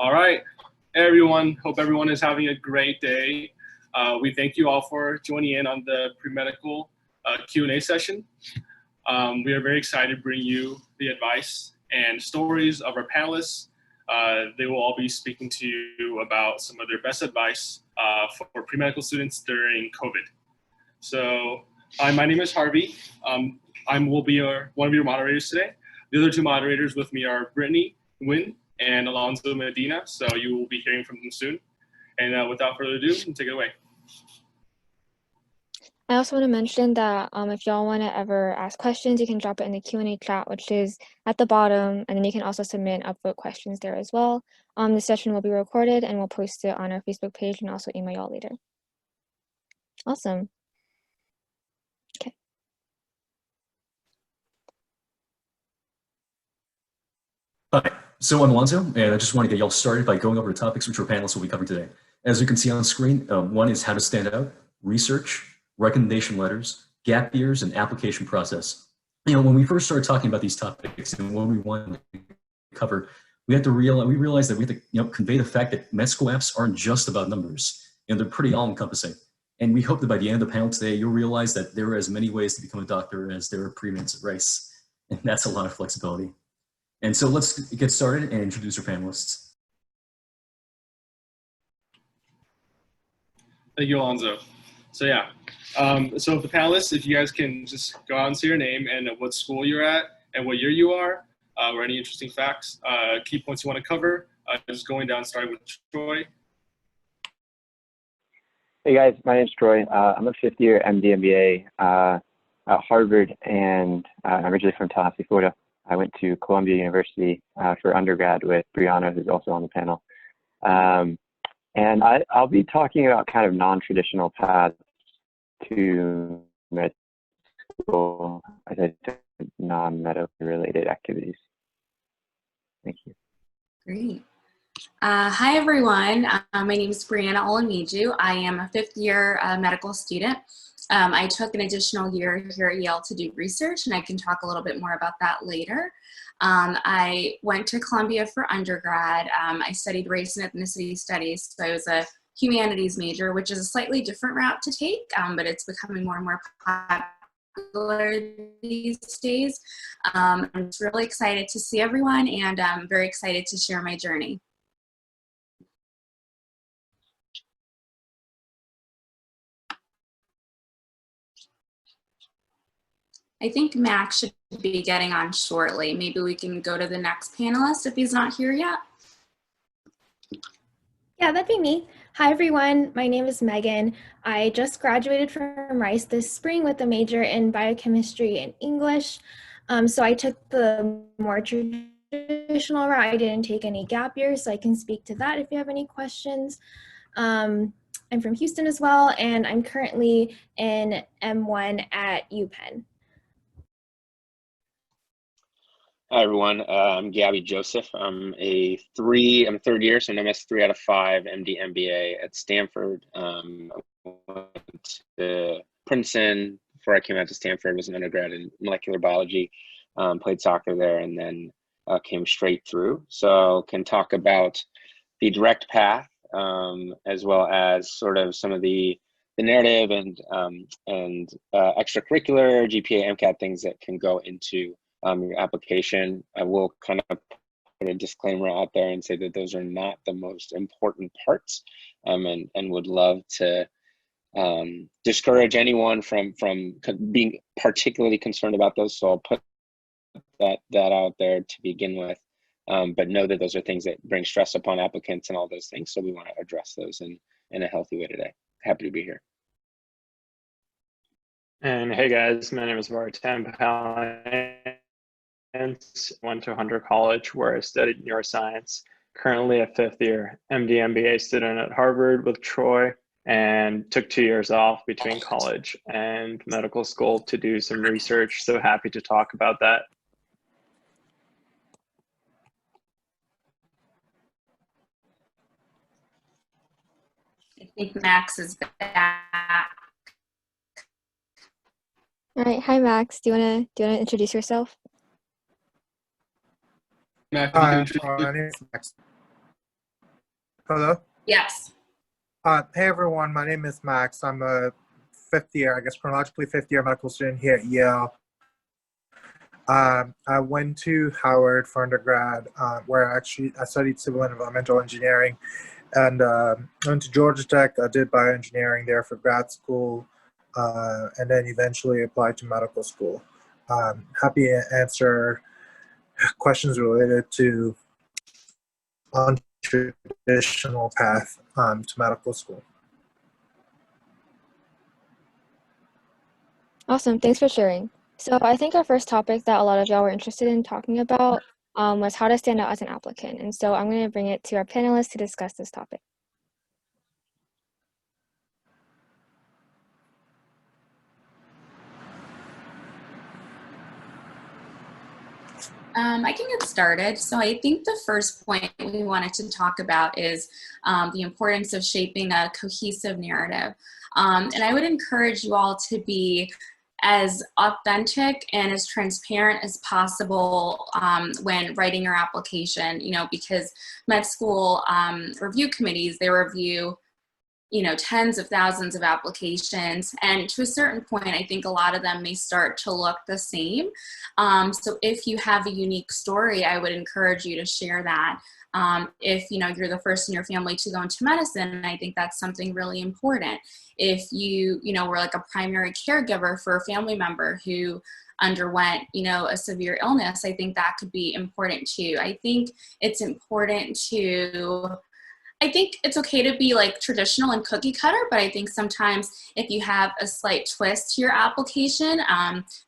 All right, hey, everyone. Hope everyone is having a great day. We thank you all for joining in on the pre-medical Q&A session. We are very excited to bring you the advice and stories of our panelists. They will all be speaking to you about some of their best advice for pre-medical students during COVID. So, my name is Harvey. I will be one of your moderators today. The other two moderators with me are Brittany Nguyen and Alonzo Medina, so you will be hearing from them soon. And without further ado, take it away. I also want to mention that if y'all want to ever ask questions, you can drop it in the Q&A chat, which is at the bottom, and then you can also submit upvote questions there as well. The session will be recorded and we'll post it on our Facebook page and also email y'all later. Awesome. Okay. Hi, so I'm Alonzo, and I just want to get y'all started by going over the topics which our panelists will be covering today. As you can see on screen, one is how to stand out, research, recommendation letters, gap years, and application process. When we first started talking about these topics and what we wanted to cover, we realized that we had to convey the fact that med school apps aren't just about numbers, and they're pretty all-encompassing. And we hope that by the end of the panel today, you'll realize that there are as many ways to become a doctor as there are premeds at rice, and that's a lot of flexibility. And so let's get started and introduce our panelists. Thank you, Alonzo. So yeah, so the panelists, if you guys can just go out and say your name and what school you're at and what year you are, or any interesting facts, key points you want to cover, just going down, starting with Troy. Hey guys, my name's Troy. I'm a fifth year MD MBA at Harvard, and I'm originally from Tallahassee, Florida. I went to Columbia University for undergrad with Brianna, who's also on the panel. And I'll be talking about kind of non-traditional paths to med school, as I said, non-medical related activities. Thank you. Great. Hi, everyone. My name is Brianna Olamiju. I am a fifth year medical student. I took an additional year here at Yale to do research, and I can talk a little bit more about that later. I went to Columbia for undergrad. I studied race and ethnicity studies, so I was a humanities major, which is a slightly different route to take, but it's becoming more and more popular these days. I'm just really excited to see everyone, and I'm very excited to share my journey. I think Max should be getting on shortly. Maybe we can go to the next panelist if he's not here yet. Yeah, that'd be me. Hi, everyone. My name is Megan. I just graduated from Rice this spring with a major in biochemistry and English. So I took the more traditional route. I didn't take any gap years, so I can speak to that if you have any questions. I'm from Houston as well, and I'm currently in M1 at UPenn. Hi everyone, I'm Gabby Joseph. I'm a third year, so an MS3 out of 5 MD MBA at Stanford. Went to Princeton before I came out to Stanford, was an undergrad in molecular biology, played soccer there, and then came straight through. So can talk about the direct path, as well as sort of some of the narrative and extracurricular GPA, MCAT things that can go into your application. I will kind of put a disclaimer out there and say that those are not the most important parts, and would love to discourage anyone from being particularly concerned about those. So I'll put that out there to begin with, but know that those are things that bring stress upon applicants and all those things. So we want to address those in a healthy way today. Happy to be here. And hey guys, my name is Vartan Pal. Went to Hunter College where I studied neuroscience. Currently a fifth year MD MBA student at Harvard with Troy, and took 2 years off between college and medical school to do some research. So happy to talk about that. I think Max is back. All right, hi Max. Do you wanna introduce yourself? Max, Hi, my name is Max. Hello? Yes. Hey everyone, my name is Max. I'm a fifth year, I guess chronologically fifth year medical student here at Yale. I went to Howard for undergrad, where I studied civil and environmental engineering, and went to Georgia Tech. I did bioengineering there for grad school, and then eventually applied to medical school. Happy to answer questions related to untraditional path to medical school. Awesome, thanks for sharing. So I think our first topic that a lot of y'all were interested in talking about was how to stand out as an applicant. And so I'm going to bring it to our panelists to discuss this topic. I can get started. So I think the first point we wanted to talk about is the importance of shaping a cohesive narrative. And I would encourage you all to be as authentic and as transparent as possible when writing your application, because med school review committees, they review tens of thousands of applications. And to a certain point, I think a lot of them may start to look the same. So if you have a unique story, I would encourage you to share that. If you're the first in your family to go into medicine, I think that's something really important. If you were like a primary caregiver for a family member who underwent a severe illness, I think that could be important too. I think it's important I think it's okay to be like traditional and cookie cutter, but I think sometimes if you have a slight twist to your application,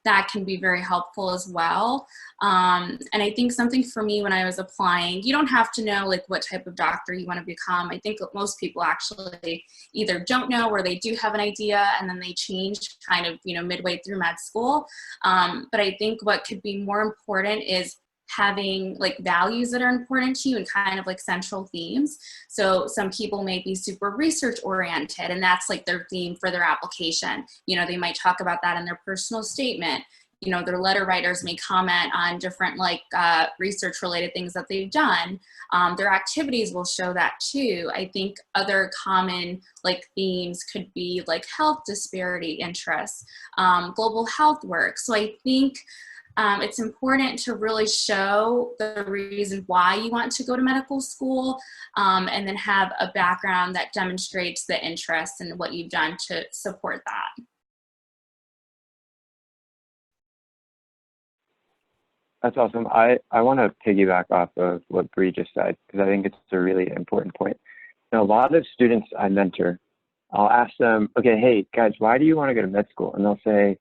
that can be very helpful as well. And I think something for me when I was applying, you don't have to know like what type of doctor you want to become. I think most people actually either don't know or they do have an idea and then they change kind of, midway through med school. But I think what could be more important is having like values that are important to you and kind of like central themes. So some people may be super research oriented and that's like their theme for their application. They might talk about that in their personal statement. Their letter writers may comment on different like research related things that they've done. Their activities will show that too. I think other common like themes could be like health disparity interests, global health work. So I think it's important to really show the reason why you want to go to medical school and then have a background that demonstrates the interest in what you've done to support that. That's awesome. I want to piggyback off of what Bree just said, because I think it's a really important point. A lot of students I mentor, I'll ask them, okay, hey guys, why do you want to go to med school? And they'll say,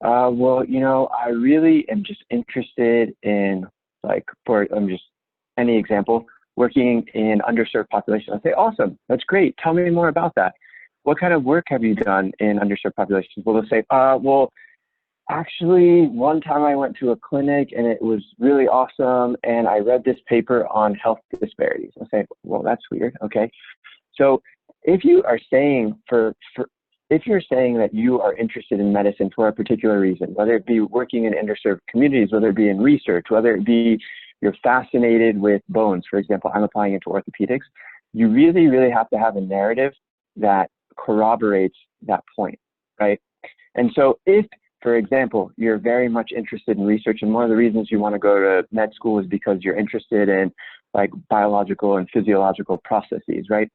well, I really am just interested in, like, just any example, working in underserved populations. I say, awesome, that's great. Tell me more about that. What kind of work have you done in underserved populations? Well, they'll say, well, actually, one time I went to a clinic and it was really awesome, and I read this paper on health disparities. I say, well, that's weird. Okay, so if you are saying if you're saying that you are interested in medicine for a particular reason, whether it be working in underserved communities, whether it be in research, whether it be you're fascinated with bones, for example, I'm applying into orthopedics, you really, really have to have a narrative that corroborates that point, right? And so if, for example, you're very much interested in research, and one of the reasons you want to go to med school is because you're interested in like biological and physiological processes, right?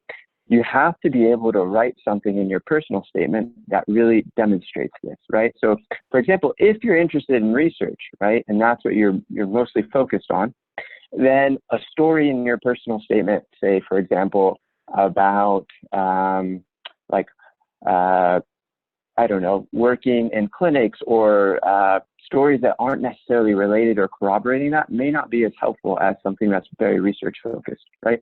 You have to be able to write something in your personal statement that really demonstrates this, right? So, for example, if you're interested in research, right, and that's what you're mostly focused on, then a story in your personal statement, say, for example, about I don't know, working in clinics or stories that aren't necessarily related or corroborating that may not be as helpful as something that's very research focused, right?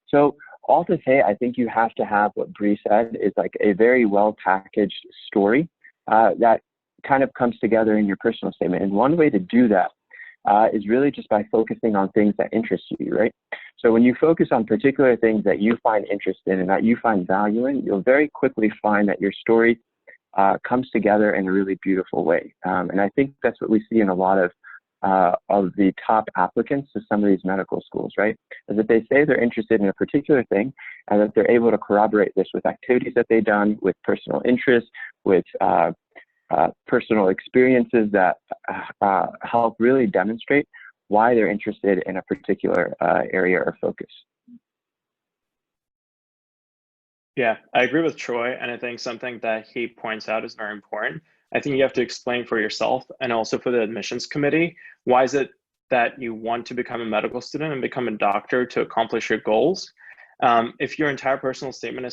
So all to say, I think you have to have what Bree said is like a very well packaged story that kind of comes together in your personal statement. And one way to do that is really just by focusing on things that interest you, right? So when you focus on particular things that you find interest in and that you find value in, you'll very quickly find that your story comes together in a really beautiful way. And I think that's what we see in a lot of of the top applicants to some of these medical schools, right? Is that they say they're interested in a particular thing, and that they're able to corroborate this with activities that they've done, with personal interests, with personal experiences that help really demonstrate why they're interested in a particular area or focus. Yeah, I agree with Troy, and I think something that he points out is very important. I think you have to explain for yourself and also for the admissions committee, why is it that you want to become a medical student and become a doctor to accomplish your goals? If your entire personal statement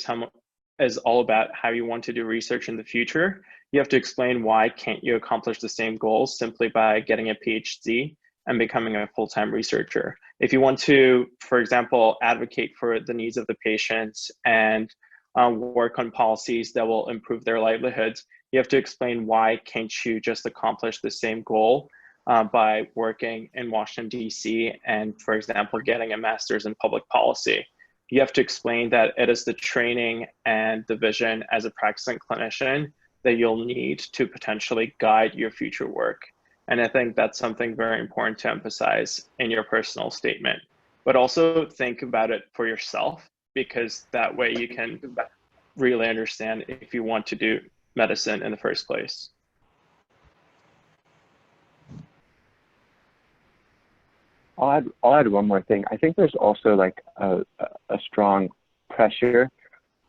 is all about how you want to do research in the future, you have to explain why can't you accomplish the same goals simply by getting a PhD and becoming a full-time researcher. If you want to, for example, advocate for the needs of the patients and work on policies that will improve their livelihoods, you have to explain why can't you just accomplish the same goal by working in Washington, D.C. and, for example, getting a master's in public policy. You have to explain that it is the training and the vision as a practicing clinician that you'll need to potentially guide your future work. And I think that's something very important to emphasize in your personal statement. But also think about it for yourself, because that way you can really understand if you want to do medicine in the first place. I'll add one more thing. I think there's also like a strong pressure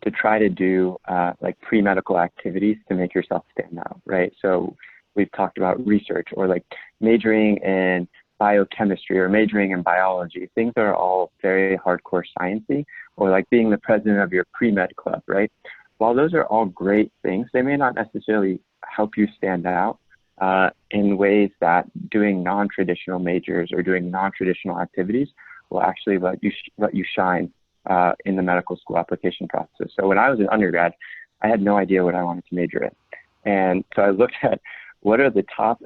to try to do like pre-medical activities to make yourself stand out, right? So we've talked about research, or like majoring in biochemistry or majoring in biology, things that are all very hardcore sciencey, or like being the president of your pre-med club, right? While those are all great things, they may not necessarily help you stand out in ways that doing non-traditional majors or doing non-traditional activities will actually let you shine in the medical school application process. So when I was an undergrad, I had no idea what I wanted to major in. And so I looked at what are the top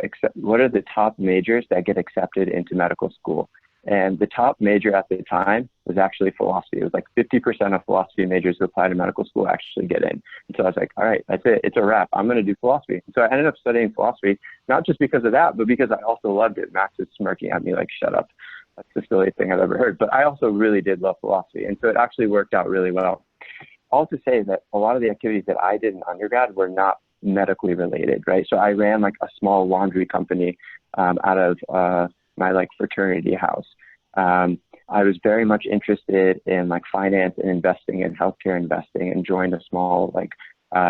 majors that get accepted into medical school. And the top major at the time was actually philosophy. It was like 50% of philosophy majors who apply to medical school actually get in. And so I was like, all right, that's it. It's a wrap. I'm going to do philosophy. And so I ended up studying philosophy, not just because of that, but because I also loved it. Max is smirking at me like, shut up. That's the silliest thing I've ever heard. But I also really did love philosophy. And so it actually worked out really well. All to say that a lot of the activities that I did in undergrad were not medically related, right? So I ran like a small laundry company out of my like fraternity house. I was very much interested in like finance and investing and healthcare investing, and joined a small like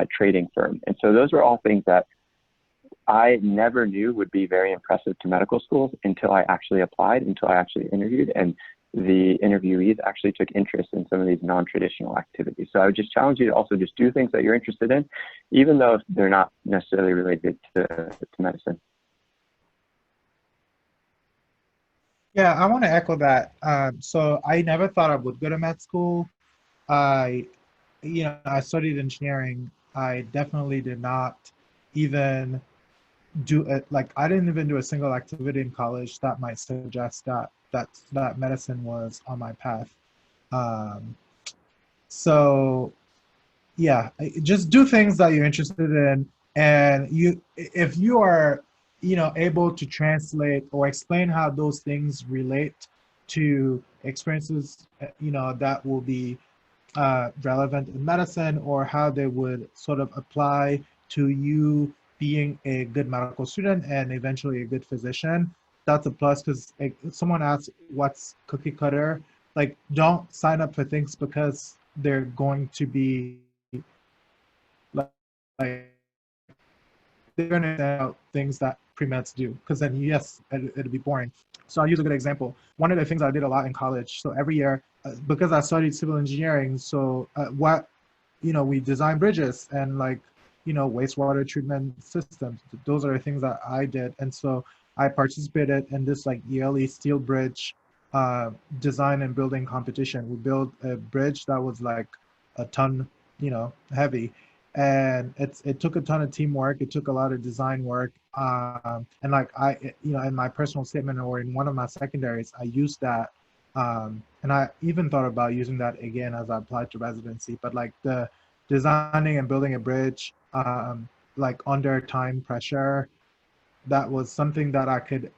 trading firm. And so those were all things that I never knew would be very impressive to medical schools until I actually applied, until I actually interviewed, and the interviewees actually took interest in some of these non-traditional activities. So I would just challenge you to also just do things that you're interested in, even though they're not necessarily related to medicine. Yeah, I want to echo that. So I never thought I would go to med school. I studied engineering. I definitely did not even do it. Like, I didn't even do a single activity in college that might suggest that medicine was on my path. So yeah, just do things that you're interested in, and if you are able to translate or explain how those things relate to experiences that will be relevant in medicine, or how they would sort of apply to you being a good medical student and eventually a good physician, that's a plus. Because someone asks what's cookie cutter, like, don't sign up for things because they're going to be like they're going to send out things that pre-meds do, because then yes, it'd be boring. So I'll use a good example. One of the things I did a lot in college, so every year, because I studied civil engineering, so we design bridges and wastewater treatment systems. Those are the things that I did. And so I participated in this like yearly steel bridge design and building competition. We built a bridge that was like a ton, heavy. And it took a ton of teamwork. It took a lot of design work. And like in my personal statement or in one of my secondaries, I used that. And I even thought about using that again as I applied to residency. But like the designing and building a bridge, like under time pressure, that was something that I could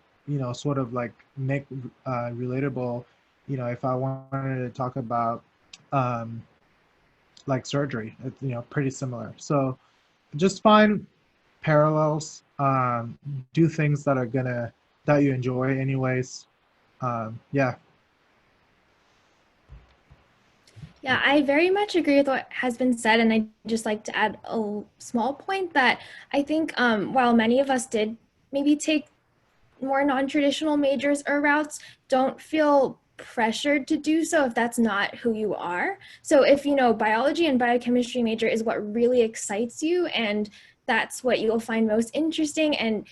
sort of like make relatable, if I wanted to talk about like surgery, it's, pretty similar. So just find parallels, do things that you enjoy anyways. Yeah. Yeah, I very much agree with what has been said, and I just like to add a small point that I think while many of us did maybe take more non-traditional majors or routes, don't feel pressured to do so if that's not who you are. So if biology and biochemistry major is what really excites you and that's what you'll find most interesting, and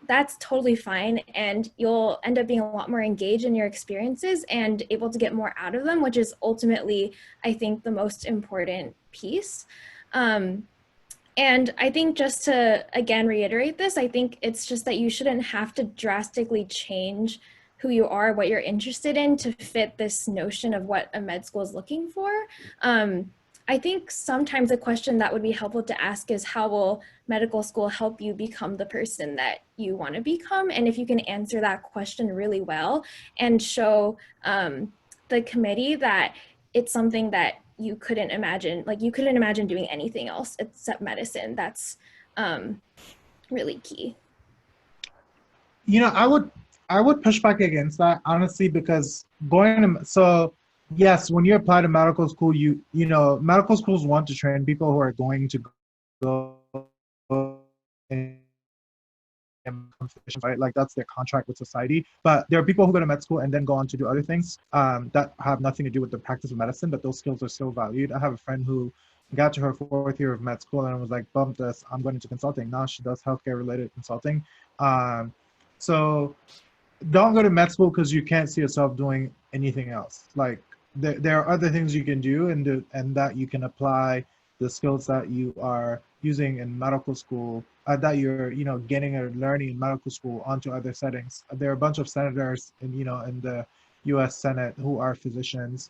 that's totally fine, and you'll end up being a lot more engaged in your experiences and able to get more out of them, which is ultimately, I think, the most important piece. And I think just to, again, reiterate this, I think it's just that you shouldn't have to drastically change who you are, what you're interested in to fit this notion of what a med school is looking for. I think sometimes a question that would be helpful to ask is, how will medical school help you become the person that you want to become? And if you can answer that question really well and show the committee that it's something that you couldn't imagine, like you couldn't imagine doing anything else except medicine, that's really key. I would push back against that, honestly, because yes, when you apply to medical school, medical schools want to train people who are going to go and right? Like that's their contract with society. But there are people who go to med school and then go on to do other things that have nothing to do with the practice of medicine, but those skills are still valued. I have a friend who got to her 4th year of med school and was like, bump this, I'm going into consulting. Now she does healthcare related consulting. So don't go to med school because you can't see yourself doing anything else. Like there are other things you can do and that you can apply the skills that you are using in medical school, that you're getting or learning in medical school onto other settings. There are a bunch of senators in the U.S. Senate who are physicians.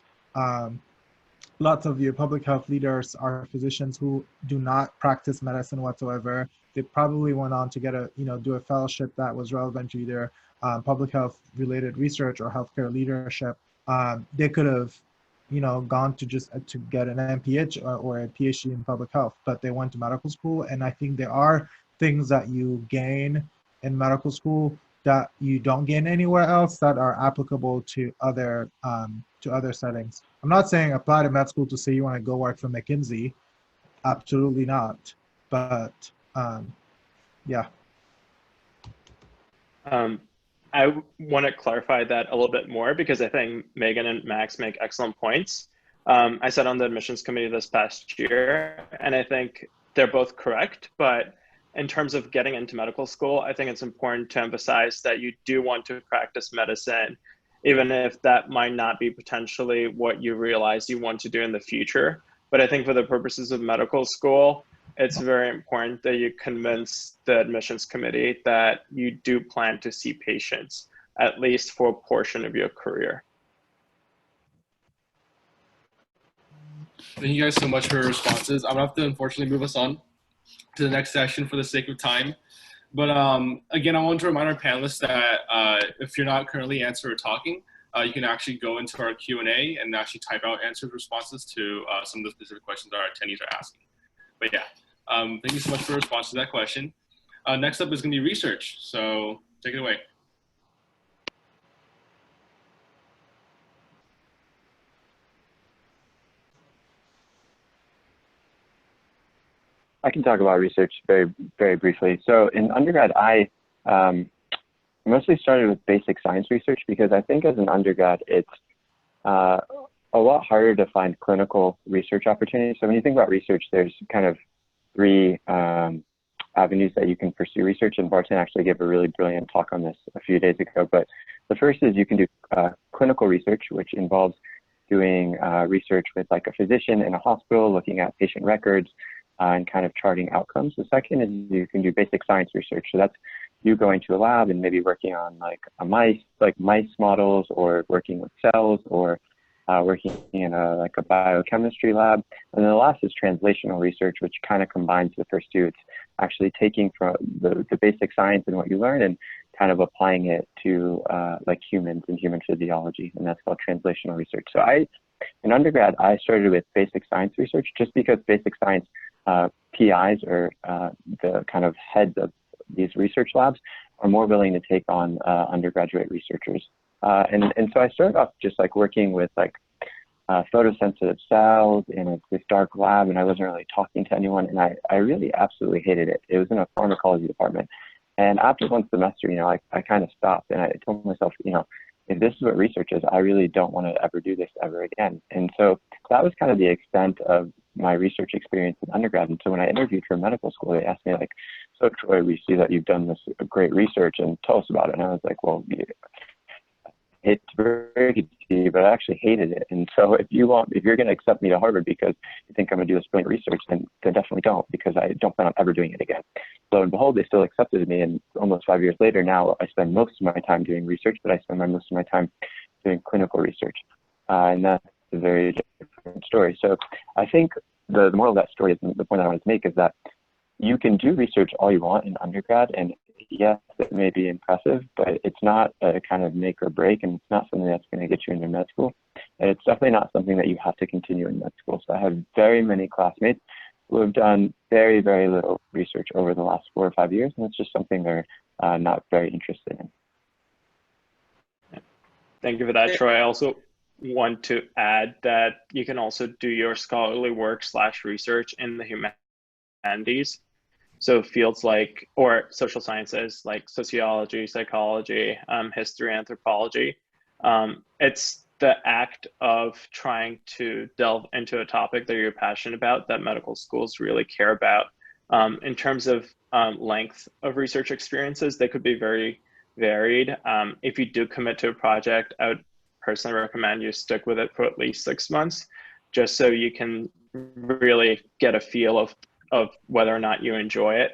Lots of your public health leaders are physicians who do not practice medicine whatsoever. They probably went on to get do a fellowship that was relevant to either public health related research or healthcare leadership. They could have gone to just to get an MPH or a PhD in public health, but they went to medical school. And I think there are things that you gain in medical school that you don't gain anywhere else that are applicable to other settings. I'm not saying apply to med school to say you want to go work for McKinsey. Absolutely not. But yeah. I want to clarify that a little bit more because I think Megan and Max make excellent points. I sat on the admissions committee this past year, and I think they're both correct. But in terms of getting into medical school, I think it's important to emphasize that you do want to practice medicine, even if that might not be potentially what you realize you want to do in the future. But I think for the purposes of medical school, it's very important that you convince the admissions committee that you do plan to see patients, at least for a portion of your career. Thank you guys so much for your responses. I'm gonna have to unfortunately move us on to the next session for the sake of time. But again, I want to remind our panelists that if you're not currently answering or talking, you can actually go into our Q&A and actually type out answers, responses to some of the specific questions our attendees are asking. But yeah, thank you so much for your response to that question. Next up is going to be research. So take it away. I can talk about research very, very briefly. So in undergrad, I mostly started with basic science research because I think as an undergrad, it's a lot harder to find clinical research opportunities. So when you think about research, there's kind of 3 avenues that you can pursue research, and Barton actually gave a really brilliant talk on this a few days ago. But the first is you can do clinical research, which involves doing research with like a physician in a hospital, looking at patient records, and kind of charting outcomes. The second is you can do basic science research. So that's you going to a lab and maybe working on like mice models, or working with cells, or working in a biochemistry lab. And then the last is translational research, which kind of combines the first two. It's actually taking from the basic science and what you learn and kind of applying it to like humans and human physiology, and that's called translational research. So in undergrad, I started with basic science research just because basic science PIs, or the kind of heads of these research labs, are more willing to take on undergraduate researchers. And so I started off just like working with like photosensitive cells in this dark lab, and I wasn't really talking to anyone, and I really absolutely hated it. It was in a pharmacology department. And after one semester, I kind of stopped, and I told myself, if this is what research is, I really don't want to ever do this ever again. And so that was kind of the extent of my research experience in undergrad. And so when I interviewed for medical school, they asked me like, so Troy, we see that you've done this great research, and tell us about it. And I was like, well, it's very good to you, but I actually hated it. And so if you're going to accept me to Harvard because you think I'm going to do this brilliant research, then definitely don't, because I don't plan on ever doing it again. Lo and behold, they still accepted me. And almost 5 years later, now I spend most of my time doing research, but I spend most of my time doing clinical research. And that's a very different story. So I think the moral of that story, is the point I wanted to make, is that you can do research all you want in undergrad, and yes, it may be impressive, but it's not a kind of make or break, and it's not something that's going to get you into med school. And it's definitely not something that you have to continue in med school. So I have very many classmates who have done very, very little research over the last 4 or 5 years, and it's just something they're not very interested in. Thank you for that, Troy. I also want to add that you can also do your scholarly work / research in the humanities. So fields like, or social sciences like sociology, psychology, history, anthropology. It's the act of trying to delve into a topic that you're passionate about that medical schools really care about. In terms of length of research experiences, they could be very varied. If you do commit to a project, I would personally recommend you stick with it for at least 6 months, just so you can really get a feel of whether or not you enjoy it.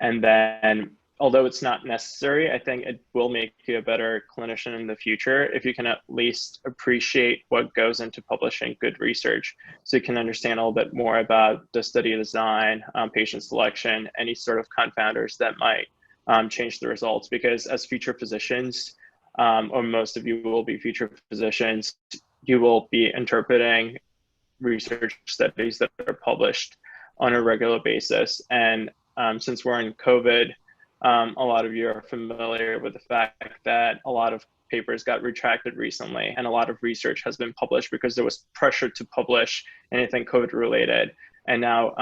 And then, although it's not necessary, I think it will make you a better clinician in the future if you can at least appreciate what goes into publishing good research. So you can understand a little bit more about the study design, patient selection, any sort of confounders that might change the results. Because as future physicians, or most of you will be future physicians, you will be interpreting research studies that are published on a regular basis. And since we're in COVID, a lot of you are familiar with the fact that a lot of papers got retracted recently, and a lot of research has been published because there was pressure to publish anything COVID related. And now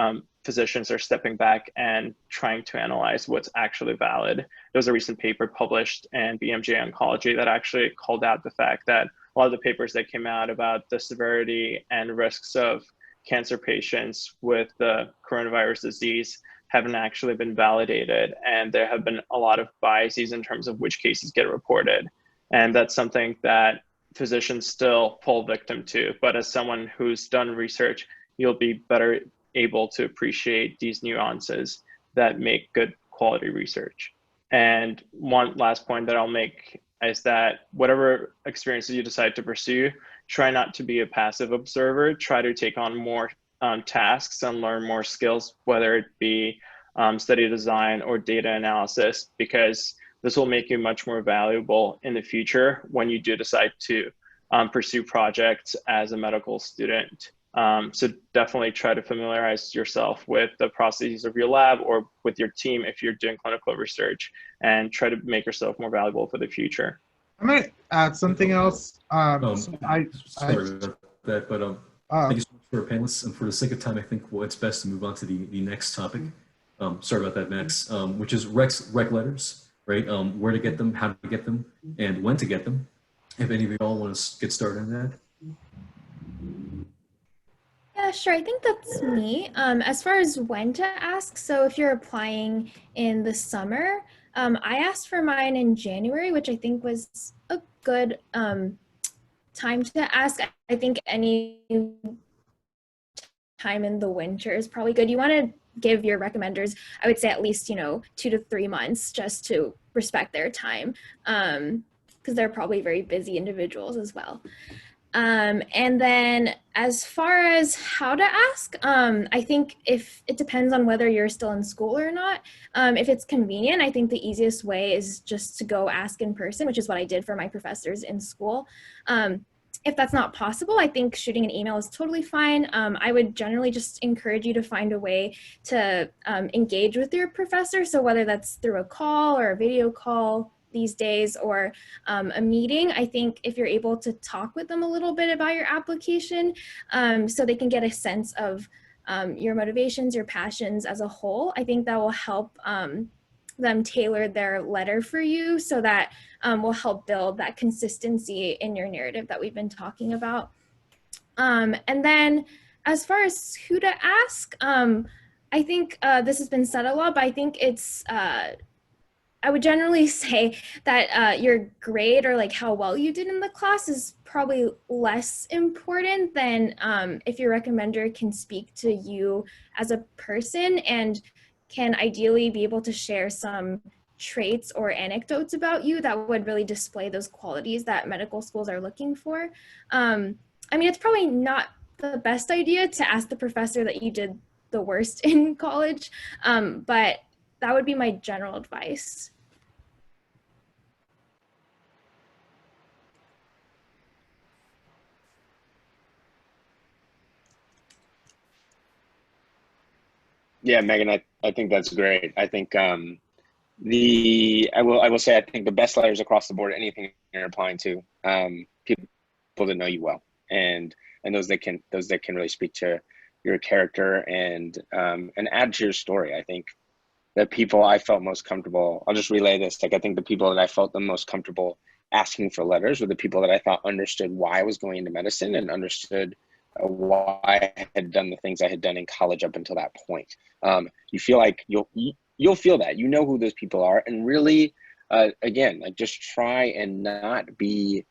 physicians are stepping back and trying to analyze what's actually valid. There was a recent paper published in BMJ Oncology that actually called out the fact that a lot of the papers that came out about the severity and risks of cancer patients with the coronavirus disease haven't actually been validated. And there have been a lot of biases in terms of which cases get reported. And that's something that physicians still fall victim to. But as someone who's done research, you'll be better able to appreciate these nuances that make good quality research. And one last point that I'll make is that whatever experiences you decide to pursue, try not to be a passive observer. Try to take on more tasks and learn more skills, whether it be study design or data analysis, because this will make you much more valuable in the future when you do decide to pursue projects as a medical student. So definitely try to familiarize yourself with the processes of your lab or with your team if you're doing clinical research, and try to make yourself more valuable for the future. I might add something else. Sorry about that, but thank you so much for our panelists. And for the sake of time, I think it's best to move on to the next topic. Sorry about that, Max, which is rec letters, right? Where to get them, how to get them, and when to get them. If any of you all want to get started on that. Yeah, sure. I think that's me. As far as when to ask, so if you're applying in the summer, I asked for mine in January, which I think was a good time to ask. I think any time in the winter is probably good. You want to give your recommenders, I would say at least, 2 to 3 months, just to respect their time, because they're probably very busy individuals as well. And then as far as how to ask, I think if it depends on whether you're still in school or not. If it's convenient, I think the easiest way is just to go ask in person, which is what I did for my professors in school. If that's not possible, I think shooting an email is totally fine. I would generally just encourage you to find a way to engage with your professor. So whether that's through a call or a video call these days, or a meeting, I think if you're able to talk with them a little bit about your application, so they can get a sense of your motivations, your passions as a whole, I think that will help them tailor their letter for you, so that will help build that consistency in your narrative that we've been talking about. And then as far as who to ask, I think this has been said a lot, but I think it's I would generally say that your grade or like how well you did in the class is probably less important than if your recommender can speak to you as a person and can ideally be able to share some traits or anecdotes about you that would really display those qualities that medical schools are looking for. I mean, it's probably not the best idea to ask the professor that you did the worst in college, but that would be my general advice. Yeah, Megan, I think that's great. I think I will say I think the best letters across the board, anything you're applying to, people that know you well, and those that can really speak to your character and add to your story. I think the people I felt most comfortable, I'll just relay this, like I think the people that I felt the most comfortable asking for letters were the people that I thought understood why I was going into medicine and understood why I had done the things I had done in college up until that point. You feel like you'll feel that, you know who those people are, and really, again, like just try and not be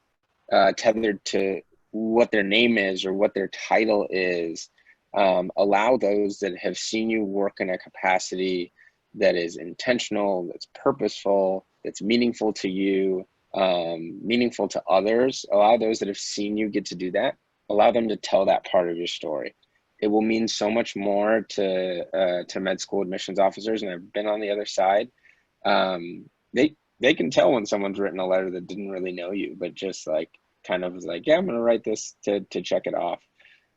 tethered to what their name is or what their title is. Allow those that have seen you work in a capacity that is intentional, that's purposeful, that's meaningful to you, meaningful to others. Allow those that have seen you get to do that. Allow them to tell that part of your story. It will mean so much more to med school admissions officers, and I've been on the other side. They can tell when someone's written a letter that didn't really know you, but just like kind of was like, yeah, I'm gonna write this to check it off.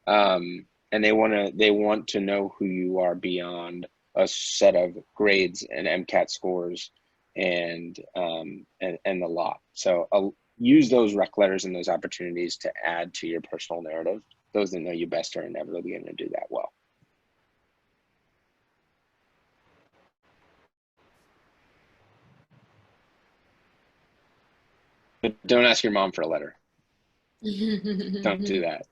And they want to know who you are beyond a set of grades and MCAT scores and the lot. So use those rec letters and those opportunities to add to your personal narrative. Those that know you best are inevitably going to do that well. But don't ask your mom for a letter. Don't do that.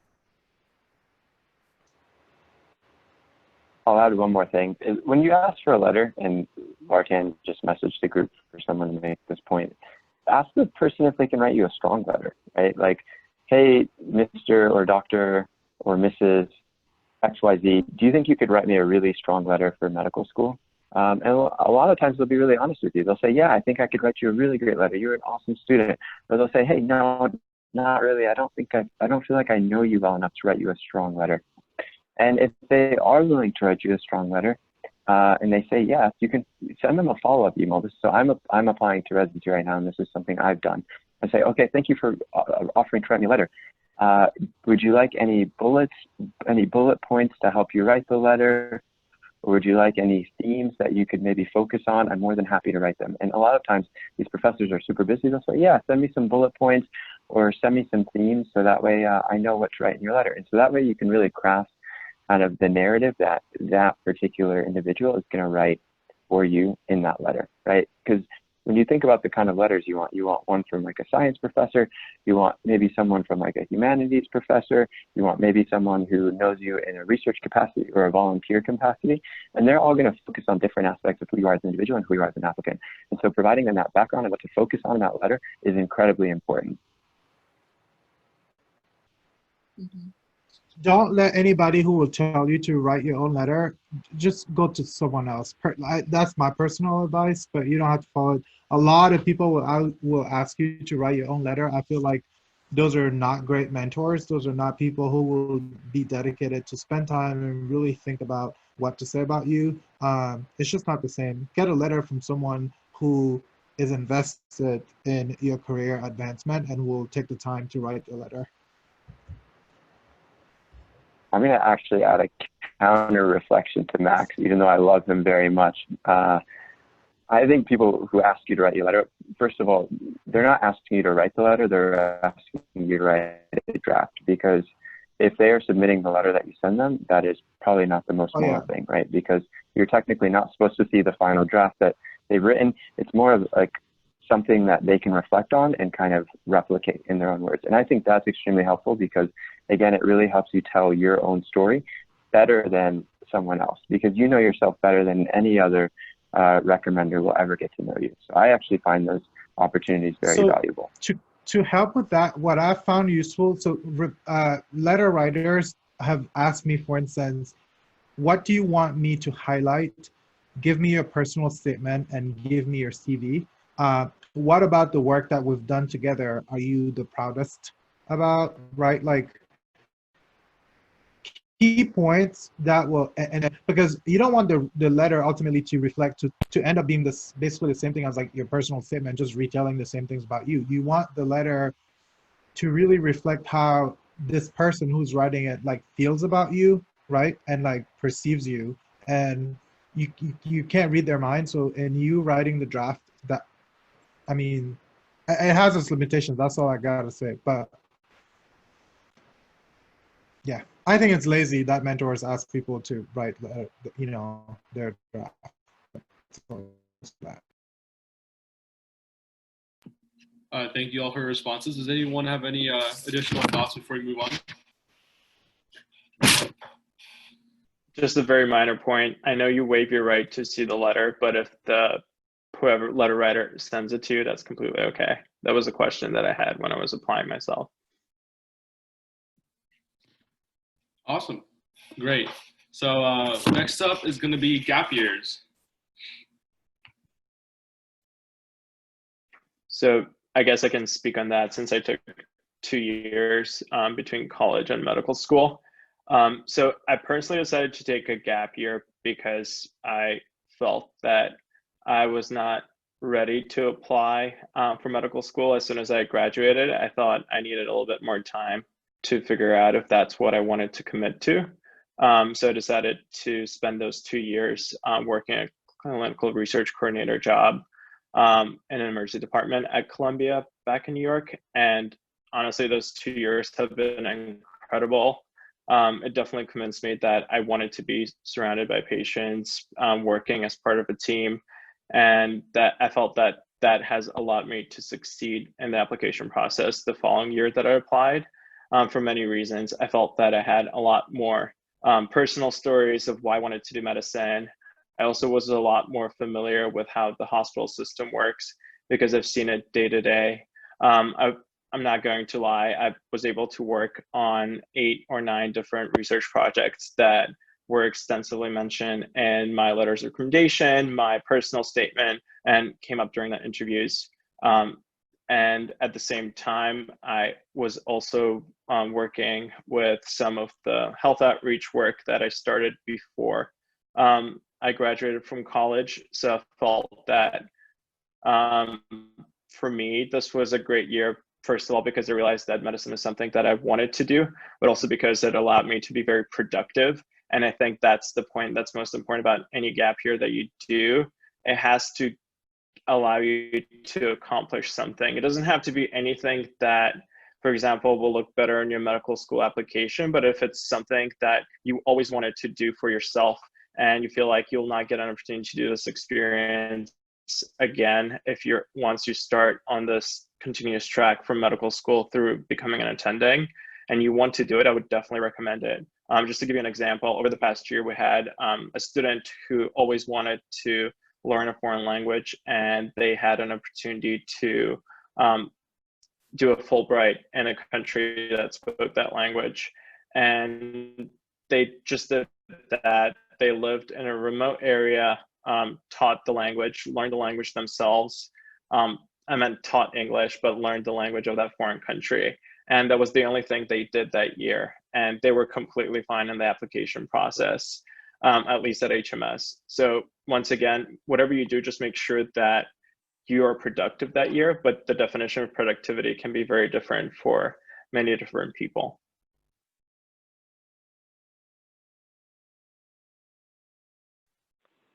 I'll add one more thing. When you ask for a letter, and Vartan just messaged the group for someone to make this point, ask the person if they can write you a strong letter, right? Like, hey, Mr. or Dr. or Mrs. XYZ, do you think you could write me a really strong letter for medical school? And a lot of times they'll be really honest with you. They'll say, yeah, I think I could write you a really great letter. You're an awesome student. Or they'll say, hey, no, not really. I don't feel like I know you well enough to write you a strong letter. And if they are willing to write you a strong letter, and they say yes, you can send them a follow-up email. So I'm applying to residency right now, and this is something I've done. I say, okay, thank you for offering to write me a letter. Would you like any bullet points to help you write the letter? Or would you like any themes that you could maybe focus on? I'm more than happy to write them. And a lot of times these professors are super busy. They'll say, yeah, send me some bullet points or send me some themes so that way I know what to write in your letter. And so that way you can really craft kind of the narrative that that particular individual is going to write for you in that letter, right? Because when you think about the kind of letters you want one from like a science professor, you want maybe someone from like a humanities professor, you want maybe someone who knows you in a research capacity or a volunteer capacity, and they're all going to focus on different aspects of who you are as an individual and who you are as an applicant. And so providing them that background and what to focus on in that letter is incredibly important. Mm-hmm. Don't let anybody who will tell you to write your own letter, just go to someone else. That's my personal advice, but you don't have to follow it. A lot of people will ask you to write your own letter. I feel like those are not great mentors. Those are not people who will be dedicated to spend time and really think about what to say about you. It's just not the same. Get a letter from someone who is invested in your career advancement and will take the time to write your letter. I'm going to actually add a counter reflection to Max, even though I love him very much. I think people who ask you to write your letter, first of all, they're not asking you to write the letter, they're asking you to write a draft, because if they are submitting the letter that you send them, that is probably not the most moral thing, right? Because you're technically not supposed to see the final draft that they've written. It's more of like something that they can reflect on and kind of replicate in their own words. And I think that's extremely helpful because, again, it really helps you tell your own story better than someone else, because you know yourself better than any other recommender will ever get to know you. So I actually find those opportunities very valuable. To help with that, what I've found useful, so letter writers have asked me, for instance, what do you want me to highlight? Give me your personal statement and give me your CV. What about the work that we've done together are you the proudest about, right? Like key points that will, and because you don't want the letter ultimately to reflect, to end up being this basically the same thing as like your personal statement, just retelling the same things about you. You want the letter to really reflect how this person who's writing it like feels about you, right? And like perceives you, and you can't read their mind. So in you writing the draft, that, I mean, it has its limitations. That's all I gotta say. But yeah, I think it's lazy that mentors ask people to write, you know, their draft. Thank you all for your responses. Does anyone have any additional thoughts before we move on? Just a very minor point. I know you waive your right to see the letter, but if whoever letter writer sends it to you, that's completely okay. That was a question that I had when I was applying myself. Awesome, great. So next up is going to be gap years. So I guess I can speak on that since I took 2 years between college and medical school. So I personally decided to take a gap year because I felt that I was not ready to apply for medical school as soon as I graduated. I thought I needed a little bit more time to figure out if that's what I wanted to commit to. So I decided to spend those 2 years working a clinical research coordinator job in an emergency department at Columbia back in New York. And honestly, those 2 years have been incredible. It definitely convinced me that I wanted to be surrounded by patients, working as part of a team, and that I felt that that has allowed me to succeed in the application process the following year that I applied. For many reasons, I felt that I had a lot more personal stories of why I wanted to do medicine. I also was a lot more familiar with how the hospital system works because I've seen it day to day. I'm not going to lie, I was able to work on 8 or 9 different research projects that were extensively mentioned in my letters of recommendation, my personal statement, and came up during the interviews. And at the same time, I was also working with some of the health outreach work that I started before I graduated from college. So I felt that for me, this was a great year. First of all, because I realized that medicine is something that I wanted to do, but also because it allowed me to be very productive. And I think that's the point that's most important about any gap year that you do. It has to allow you to accomplish something. It doesn't have to be anything that, for example, will look better in your medical school application, but if it's something that you always wanted to do for yourself and you feel like you'll not get an opportunity to do this experience again once you start on this continuous track from medical school through becoming an attending and you want to do it, I would definitely recommend it. Just to give you an example, over the past year, we had a student who always wanted to learn a foreign language, and they had an opportunity to do a Fulbright in a country that spoke that language. And they just did that. They lived in a remote area, taught the language, learned the language themselves. I meant taught English, but learned the language of that foreign country. And that was the only thing they did that year. And they were completely fine in the application process, at least at HMS. So once again, whatever you do, just make sure that you are productive that year, but the definition of productivity can be very different for many different people.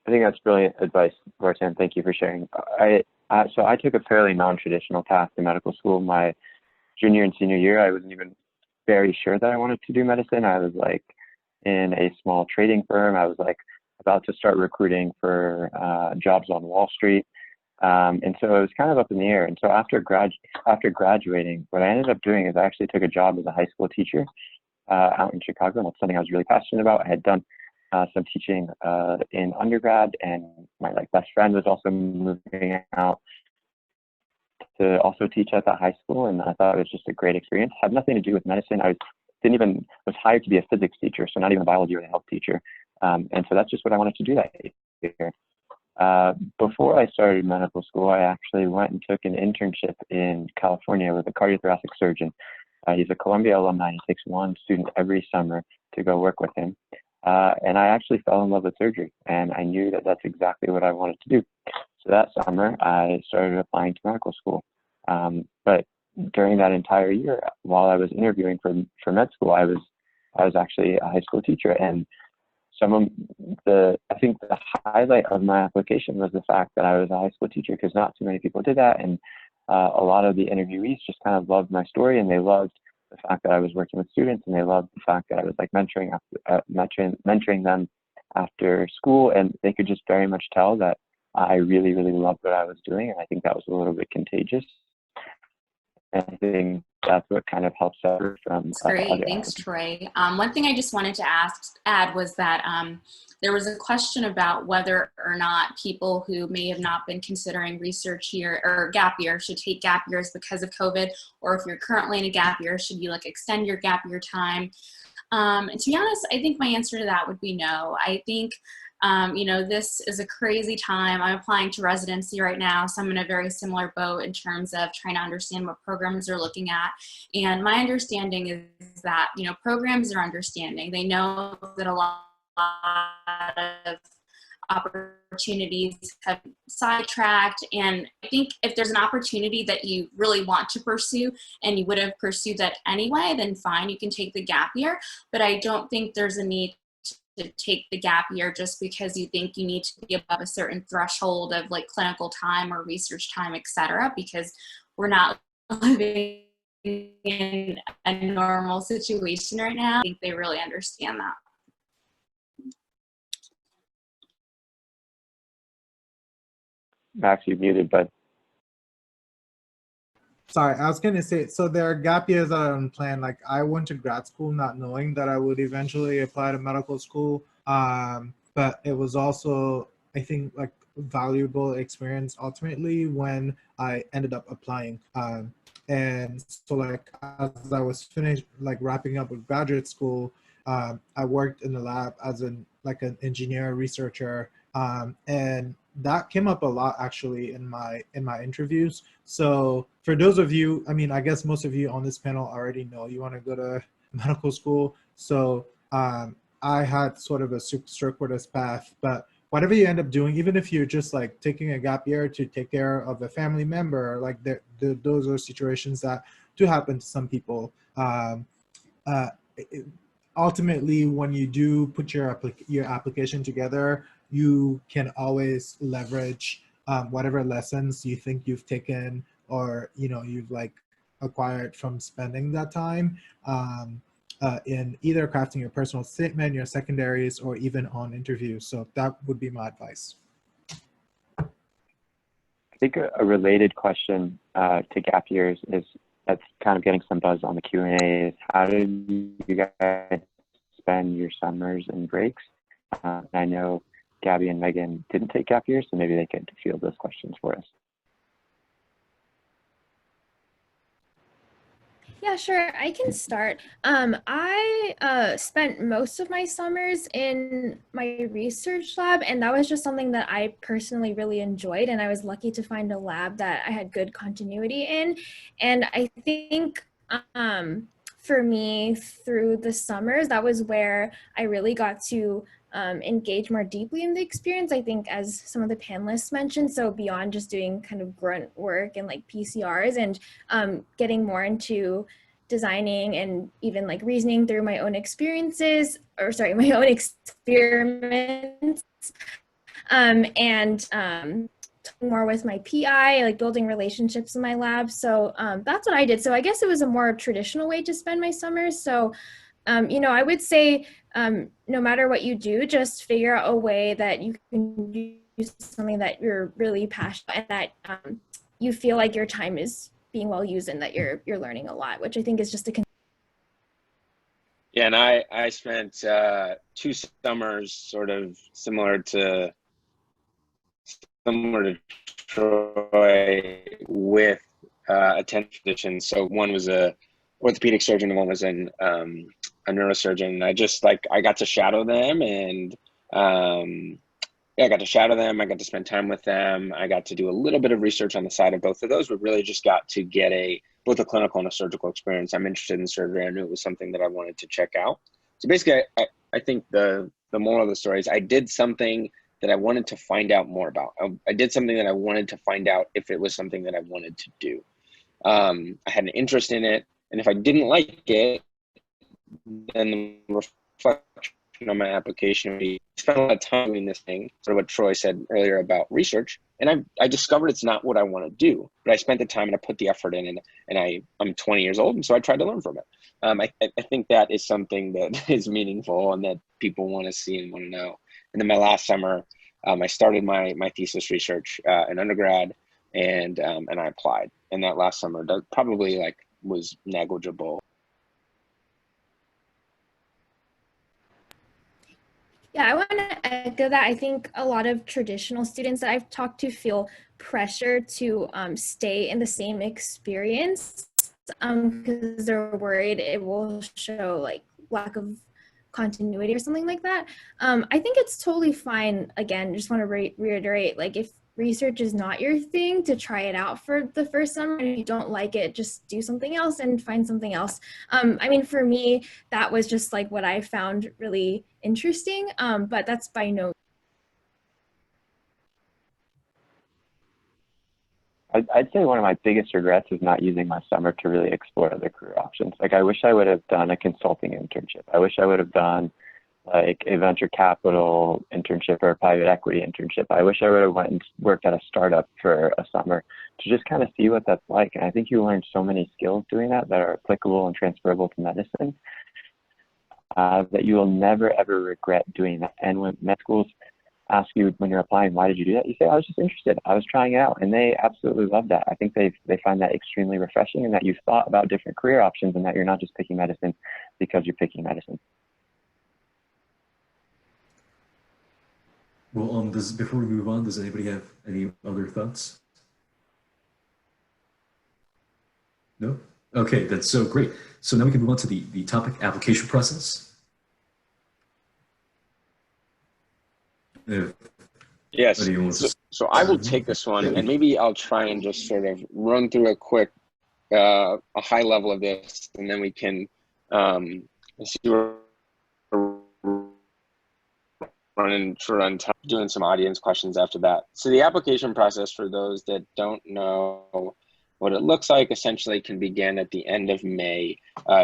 I think that's brilliant advice, Vartan. Thank you for sharing. So I took a fairly non-traditional path to medical school. My junior and senior year, I wasn't even very sure that I wanted to do medicine. I was like in a small trading firm. I was like about to start recruiting for jobs on Wall Street. And so it was kind of up in the air. And so after graduating, what I ended up doing is I actually took a job as a high school teacher out in Chicago. And that's something I was really passionate about. I had done some teaching in undergrad, and my best friend was also moving out to also teach at that high school, and I thought it was just a great experience. Had nothing to do with medicine. I was hired to be a physics teacher, so not even a biology or a health teacher. And so that's just what I wanted to do that year. Before I started medical school, I actually went and took an internship in California with a cardiothoracic surgeon. He's a Columbia alumni. He takes one student every summer to go work with him. And I actually fell in love with surgery, and I knew that that's exactly what I wanted to do. So that summer, I started applying to medical school. But during that entire year, while I was interviewing for med school, I was actually a high school teacher. And I think the highlight of my application was the fact that I was a high school teacher, because not too many people did that. And a lot of the interviewees just kind of loved my story, and they loved the fact that I was working with students, and they loved the fact that I was like mentoring them after school, and they could just very much tell that I really, really loved what I was doing, and I think that was a little bit contagious. And I think that's what kind of helps out from That's great. Thanks, Troy. One thing I just wanted to add was that there was a question about whether or not people who may have not been considering research year or gap year should take gap years because of COVID, or if you're currently in a gap year, should you extend your gap year time? And to be honest, I think my answer to that would be no. I think this is a crazy time. I'm applying to residency right now, so I'm in a very similar boat in terms of trying to understand what programs they're looking at. And my understanding is that, programs are understanding. They know that a lot of opportunities have sidetracked. And I think if there's an opportunity that you really want to pursue and you would have pursued that anyway, then fine, you can take the gap year. But I don't think there's a need to take the gap year just because you think you need to be above a certain threshold of clinical time or research time, et cetera, because we're not living in a normal situation right now. I think they really understand that. Max, you're muted, bud. Sorry, I was going to say, so there are gap years that are unplanned. I went to grad school not knowing that I would eventually apply to medical school. But it was also, I think, valuable experience ultimately when I ended up applying. And so as I was wrapping up with graduate school, I worked in the lab as an engineer researcher. And that came up a lot actually in my interviews. So for those of you, I guess most of you on this panel already know you want to go to medical school. So I had sort of a circuitous path, but whatever you end up doing, even if you're just taking a gap year to take care of a family member, those are situations that do happen to some people. Ultimately, when you do put your application together, you can always leverage whatever lessons you think you've taken or you've acquired from spending that time in either crafting your personal statement, your secondaries, or even on interviews. So that would be my advice. I think a related question to gap years that's kind of getting some buzz on the Q&A is, how did you guys spend your summers and breaks? I know Gabby and Megan didn't take gap years, so maybe they could field those questions for us. Yeah, sure. I can start. I spent most of my summers in my research lab, and that was just something that I personally really enjoyed. And I was lucky to find a lab that I had good continuity in. And I think For me, through the summers, that was where I really got to engage more deeply in the experience, I think, as some of the panelists mentioned. So beyond just doing kind of grunt work and like PCRs, and getting more into designing and even like reasoning through my own experiences, or sorry, my own experiments, and more with my PI, like building relationships in my lab. So that's what I did. So I guess it was a more traditional way to spend my summers. So, you know, I would say no matter what you do, just figure out a way that you can use something that you're really passionate about, and that you feel like your time is being well used and that you're learning a lot, which I think is just a Yeah, and I spent 2 summers sort of similar to Troy with attending physicians. So one was a orthopedic surgeon and one was a neurosurgeon. I got to shadow them, and yeah, I got to shadow them. I got to spend time with them. I got to do a little bit of research on the side of both of those, but really just got to get both a clinical and a surgical experience. I'm interested in surgery. I knew it was something that I wanted to check out. So basically, I think the moral of the story is I did something that I wanted to find out more about. I did something that I wanted to find out if it was something that I wanted to do. I had an interest in it, and if I didn't like it, then the reflection on my application would be spend a lot of time doing this thing, sort of what Troy said earlier about research, and I discovered it's not what I want to do, but I spent the time and I put the effort in, and I'm 20 years old, and so I tried to learn from it. I think that is something that is meaningful and that people want to see and want to know. And then my last summer, I started my thesis research in undergrad, and I applied. And that last summer probably was negligible. Yeah, I want to echo that. I think a lot of traditional students that I've talked to feel pressure to stay in the same experience because they're worried it will show like lack of continuity or something like that. I think it's totally fine. Again, just want to reiterate, like if research is not your thing, to try it out for the first summer, and if you don't like it, just do something else and find something else. I mean, for me, that was just like what I found really interesting, but that's by no. I'd say one of my biggest regrets is not using my summer to really explore other career options. Like I wish I would have done a consulting internship. I wish I would have done like a venture capital internship or a private equity internship. I wish I would have went and worked at a startup for a summer to just kind of see what that's like. And I think you learn so many skills doing that are applicable and transferable to medicine that you will never, ever regret doing that. And when med schools ask you when you're applying, why did you do that? You say, I was just interested. I was trying it out. And they absolutely love that. I think they find that extremely refreshing, and that you've thought about different career options and that you're not just picking medicine because you're picking medicine. Well, before we move on, does anybody have any other thoughts? No? Okay, that's so great. So now we can move on to the topic application process. Yes, so I will take this one, and maybe I'll try and just sort of run through a quick, a high level of this, and then we can see where run time, doing some audience questions after that. So the application process, for those that don't know what it looks like, essentially can begin at the end of May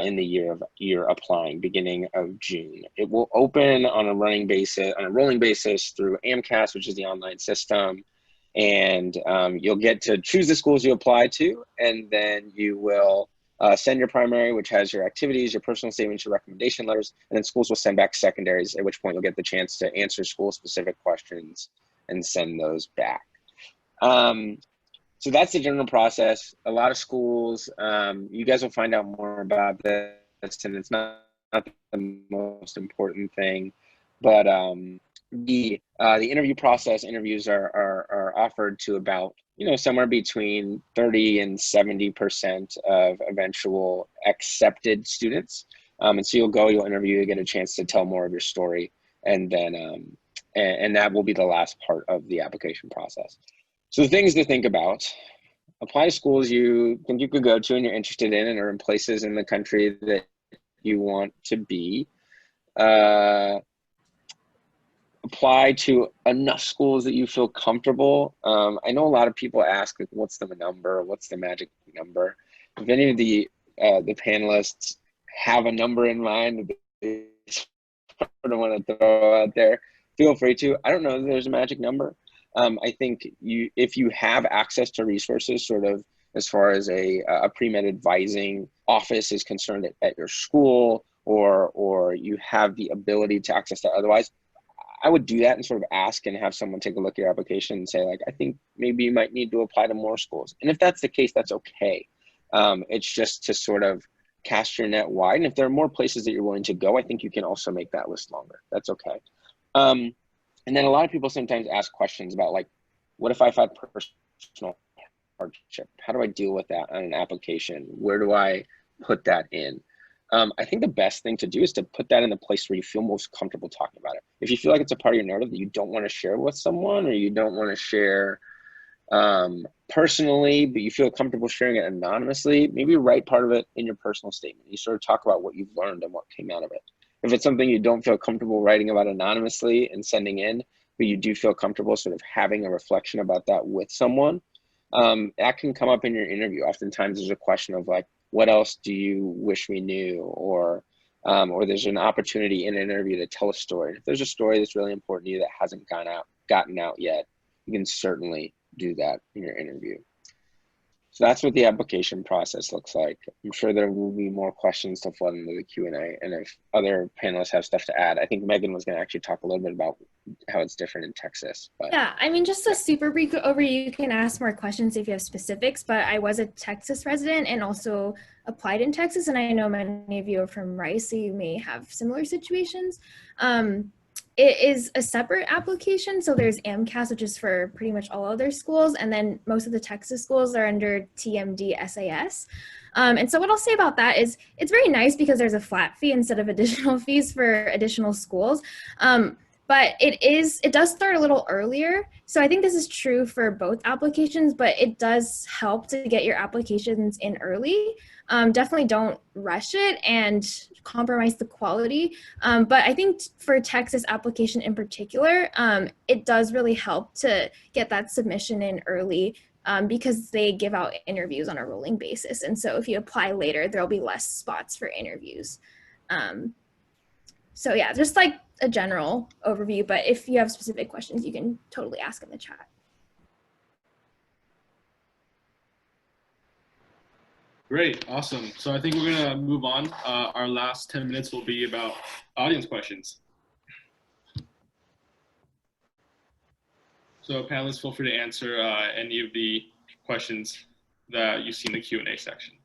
in the year you're applying, beginning of June. It will open on a rolling basis through AMCAS, which is the online system, and you'll get to choose the schools you apply to, and then you will send your primary, which has your activities, your personal statements, your recommendation letters, and then schools will send back secondaries, at which point you'll get the chance to answer school-specific questions and send those back. So that's the general process. A lot of schools, you guys will find out more about this, and it's not the most important thing, but the interview process, interviews are offered to about, somewhere between 30 and 70% of eventual accepted students. And so you'll interview, you get a chance to tell more of your story, and then and that will be the last part of the application process. So the things to think about, apply to schools you think you could go to and you're interested in, and are in places in the country that you want to be. Apply to enough schools that you feel comfortable. I know a lot of people ask, like, what's the number? What's the magic number? If any of the panelists have a number in mind that they sort of want to throw out there, feel free to. I don't know if there's a magic number. I think if you have access to resources, sort of as far as a pre-med advising office is concerned at your school, or you have the ability to access that otherwise, I would do that and sort of ask and have someone take a look at your application and say, like, I think maybe you might need to apply to more schools. And if that's the case, that's okay. It's just to sort of cast your net wide. And if there are more places that you're willing to go, I think you can also make that list longer. That's okay. And then a lot of people sometimes ask questions about, like, what if I've had personal hardship? How do I deal with that on an application? Where do I put that in? I think the best thing to do is to put that in the place where you feel most comfortable talking about it. If you feel like it's a part of your narrative that you don't want to share with someone, or you don't want to share personally, but you feel comfortable sharing it anonymously, maybe write part of it in your personal statement. You sort of talk about what you've learned and what came out of it. If it's something you don't feel comfortable writing about anonymously and sending in, but you do feel comfortable sort of having a reflection about that with someone, that can come up in your interview. Oftentimes there's a question of, like, what else do you wish we knew? Or there's an opportunity in an interview to tell a story. If there's a story that's really important to you that hasn't gotten out yet, you can certainly do that in your interview. So that's what the application process looks like. I'm sure there will be more questions to flood into the Q&A. And if other panelists have stuff to add, I think Megan was going to actually talk a little bit about how it's different in Texas. But yeah, I mean, just a super brief overview. You can ask more questions if you have specifics, but I was a Texas resident and also applied in Texas. And I know many of you are from Rice, so you may have similar situations. It is a separate application. So there's AMCAS, which is for pretty much all other schools. And then most of the Texas schools are under TMD SAS. And so what I'll say about that is it's very nice because there's a flat fee instead of additional fees for additional schools. But it does start a little earlier. So I think this is true for both applications, but it does help to get your applications in early. Definitely don't rush it and compromise the quality. But I think for Texas application in particular, it does really help to get that submission in early because they give out interviews on a rolling basis. And so if you apply later, there'll be less spots for interviews. So yeah, just like a general overview, but if you have specific questions, you can totally ask in the chat. Great, awesome. So I think we're gonna move on. Our last 10 minutes will be about audience questions. So panelists, feel free to answer any of the questions that you see in the Q&A section.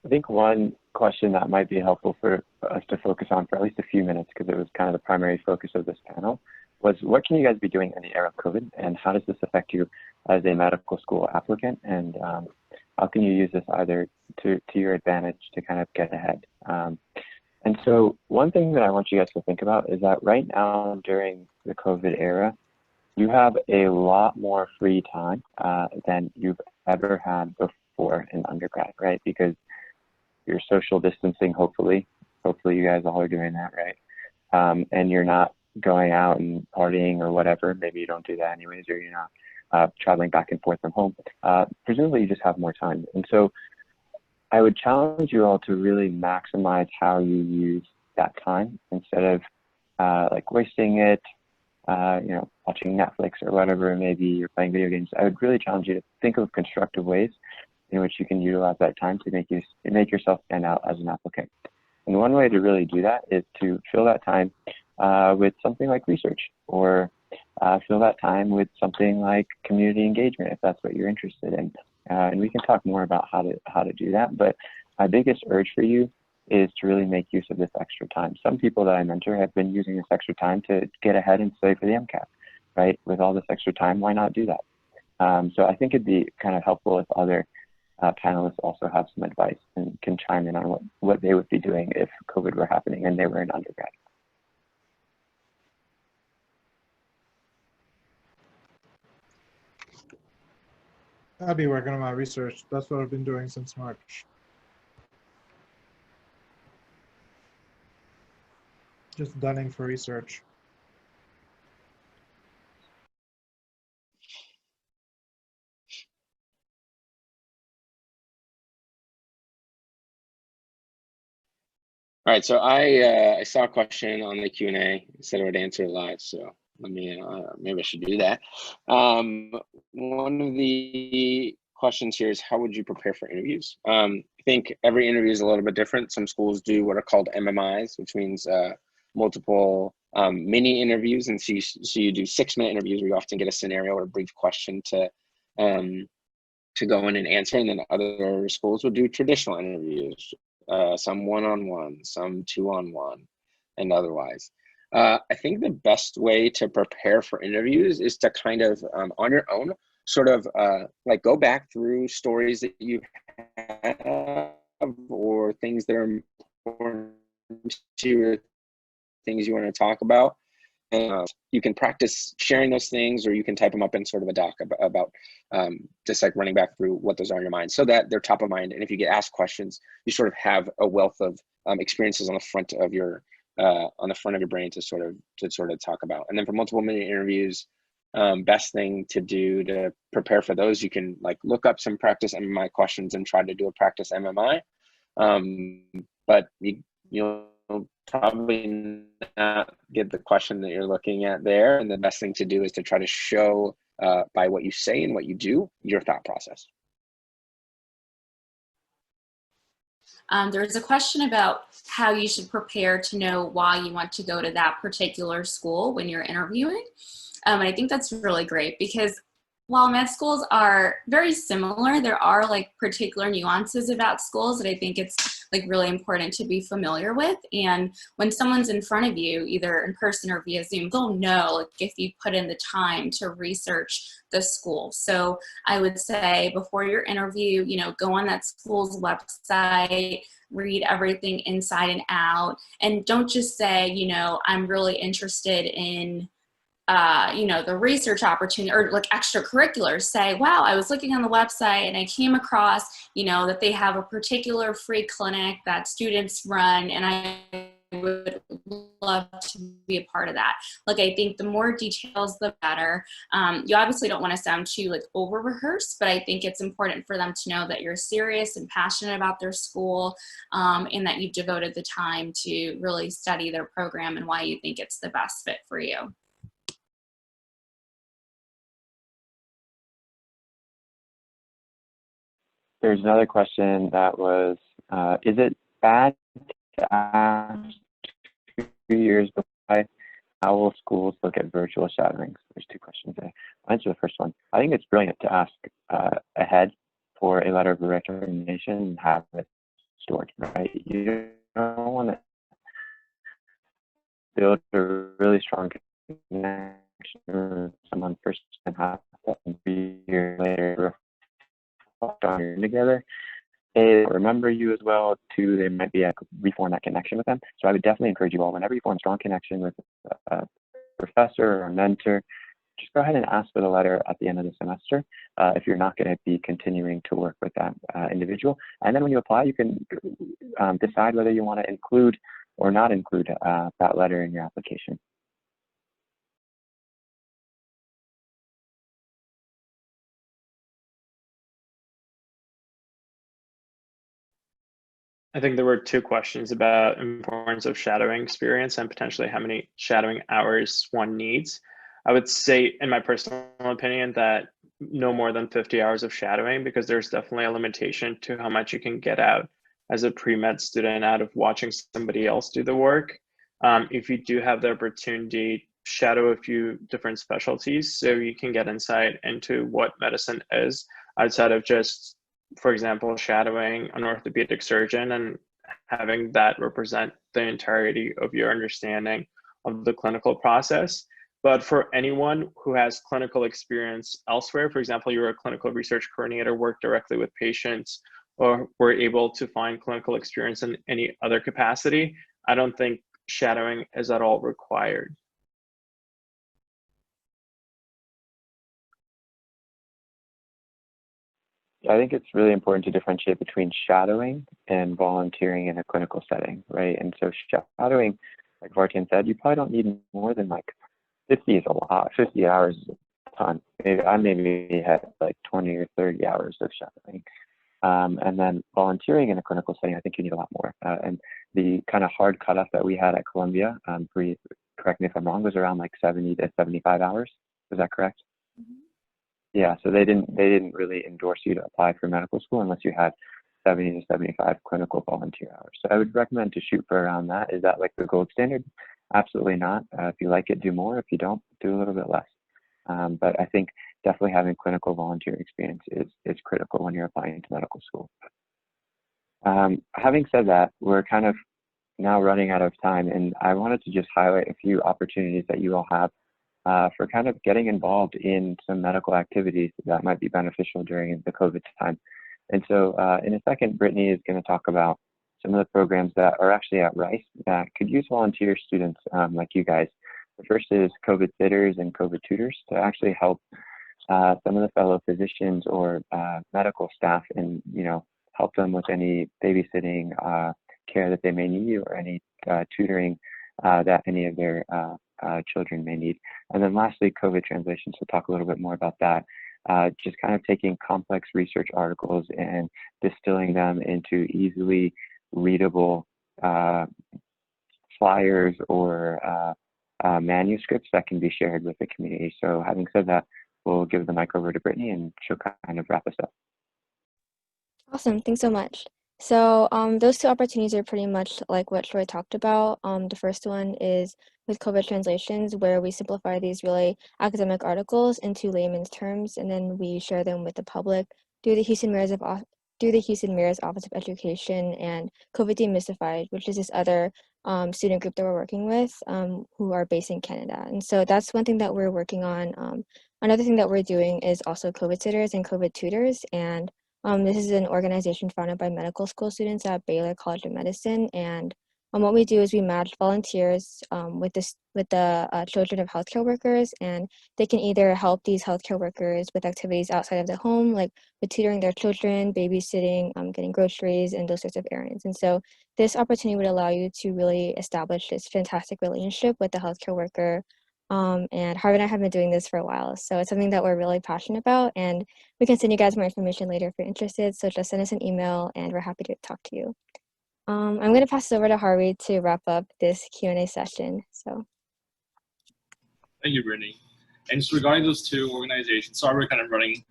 I think one question that might be helpful for us to focus on for at least a few minutes, because it was kind of the primary focus of this panel, was what can you guys be doing in the era of COVID, and how does this affect you as a medical school applicant, and how can you use this either to your advantage to kind of get ahead? And so one thing that I want you guys to think about is that right now during the COVID era, you have a lot more free time than you've ever had before in undergrad, right? Because you're social distancing, hopefully you guys all are doing that, right? And you're not going out and partying or whatever. Maybe you don't do that anyways, or you're not traveling back and forth from home. Presumably you just have more time. And so I would challenge you all to really maximize how you use that time instead of like wasting it, watching Netflix or whatever, maybe you're playing video games. I would really challenge you to think of constructive ways in which you can utilize that time to make yourself stand out as an applicant. And one way to really do that is to fill that time with something like research, or fill that time with something like community engagement, if that's what you're interested in. And we can talk more about how to do that. But my biggest urge for you is to really make use of this extra time. Some people that I mentor have been using this extra time to get ahead and study for the MCAT, right? With all this extra time, why not do that? So I think it'd be kind of helpful if other panelists also have some advice and can chime in on what they would be doing if COVID were happening and they were in undergrad. I'll be working on my research. That's what I've been doing since March. Just gunning for research. All right, so I saw a question on the Q&A, said I would answer it live, so let me, maybe I should do that. One of the questions here is, how would you prepare for interviews? I think every interview is a little bit different. Some schools do what are called MMIs, which means multiple mini interviews, and so you do 6-minute interviews where you often get a scenario or a brief question to go in and answer, and then other schools will do traditional interviews. Some one-on-one, some two-on-one, and otherwise. I think the best way to prepare for interviews is to kind of, on your own, sort of like go back through stories that you have or things that are important to you, or things you want to talk about. You can practice sharing those things, or you can type them up in sort of a doc about just like running back through what those are in your mind, so that they're top of mind. And if you get asked questions, you sort of have a wealth of experiences on the front of your brain to sort of talk about. And then for multiple minute interviews, best thing to do to prepare for those, you can like look up some practice MMI questions and try to do a practice MMI. But you'll probably not get the question that you're looking at there. And the best thing to do is to try to show by what you say and what you do, your thought process. There's a question about how you should prepare to know why you want to go to that particular school when you're interviewing. And I think that's really great, because while med schools are very similar, there are like particular nuances about schools that I think it's like really important to be familiar with. And when someone's in front of you, either in person or via Zoom, they'll know like if you put in the time to research the school. So I would say before your interview, you know, go on that school's website, read everything inside and out, and don't just say, you know, I'm really interested in you know, the research opportunity or like extracurriculars. Say, wow, I was looking on the website and I came across, you know, that they have a particular free clinic that students run, and I would love to be a part of that. Like, I think the more details, the better. You obviously don't want to sound too like over rehearsed, but I think it's important for them to know that you're serious and passionate about their school, and that you've devoted the time to really study their program and why you think it's the best fit for you. There's another question that was, is it bad to ask 2 years before how will schools look at virtual shadowings? There's 2 questions there. I'll answer the first one. I think it's brilliant to ask ahead for a letter of recommendation and have it stored, right? You don't want to build a really strong connection with someone first and have that 3 years later on together. They remember you as well. 2, they might be reform that connection with them. So I would definitely encourage you all, whenever you form a strong connection with a professor or a mentor, just go ahead and ask for the letter at the end of the semester if you're not going to be continuing to work with that individual. And then when you apply, you can decide whether you want to include or not include that letter in your application. I think there were 2 questions about importance of shadowing experience and potentially how many shadowing hours one needs. I would say, in my personal opinion, that no more than 50 hours of shadowing, because there's definitely a limitation to how much you can get out as a pre-med student out of watching somebody else do the work. If you do have the opportunity, shadow a few different specialties so you can get insight into what medicine is outside of just, for example, shadowing an orthopedic surgeon and having that represent the entirety of your understanding of the clinical process. But for anyone who has clinical experience elsewhere, for example, you're a clinical research coordinator, work directly with patients, or were able to find clinical experience in any other capacity, I don't think shadowing is at all required. I think it's really important to differentiate between shadowing and volunteering in a clinical setting, right? And so shadowing, like Vartan said, you probably don't need more than like 50 is a lot. 50 hours is a ton. I maybe had like 20 or 30 hours of shadowing. And then volunteering in a clinical setting, I think you need a lot more. And the kind of hard cutoff that we had at Columbia, correct me if I'm wrong, was around like 70 to 75 hours. Is that correct? Mhm. Yeah, so they didn't really endorse you to apply for medical school unless you had 70 to 75 clinical volunteer hours. So I would recommend to shoot for around that. Is that like the gold standard? Absolutely not. If you like it, do more. If you don't, do a little bit less. But I think definitely having clinical volunteer experience is critical when you're applying to medical school. Having said that, we're kind of now running out of time, and I wanted to just highlight a few opportunities that you all have for kind of getting involved in some medical activities that might be beneficial during the COVID time. And so in a second, Brittany is going to talk about some of the programs that are actually at Rice that could use volunteer students like you guys. The first is COVID sitters and COVID tutors to actually help some of the fellow physicians or medical staff and, help them with any babysitting care that they may need or any tutoring that any of their children may need. And then lastly, COVID translations. So talk a little bit more about that. Just kind of taking complex research articles and distilling them into easily readable flyers or manuscripts that can be shared with the community. So having said that, we'll give the mic over to Brittany and she'll kind of wrap us up. Awesome, thanks so much. So those two opportunities are pretty much like what Troy talked about. The first one is with COVID translations, where we simplify these really academic articles into layman's terms, and then we share them with the public through the Houston Mayor's Office of Education and COVID Demystified, which is this other student group that we're working with who are based in Canada. And so that's one thing that we're working on. Another thing that we're doing is also COVID sitters and COVID tutors, and this is an organization founded by medical school students at Baylor College of Medicine, and what we do is we match volunteers with the children of healthcare workers, and they can either help these healthcare workers with activities outside of the home, like with tutoring their children, babysitting, getting groceries, and those sorts of errands. And so this opportunity would allow you to really establish this fantastic relationship with the healthcare worker. And Harvey and I have been doing this for a while, so it's something that we're really passionate about, and we can send you guys more information later if you're interested. So just send us an email and we're happy to talk to you. I'm going to pass it over to Harvey to wrap up this Q&A session. So Thank you, Brittany. And just regarding those two organizations, sorry we're kind of running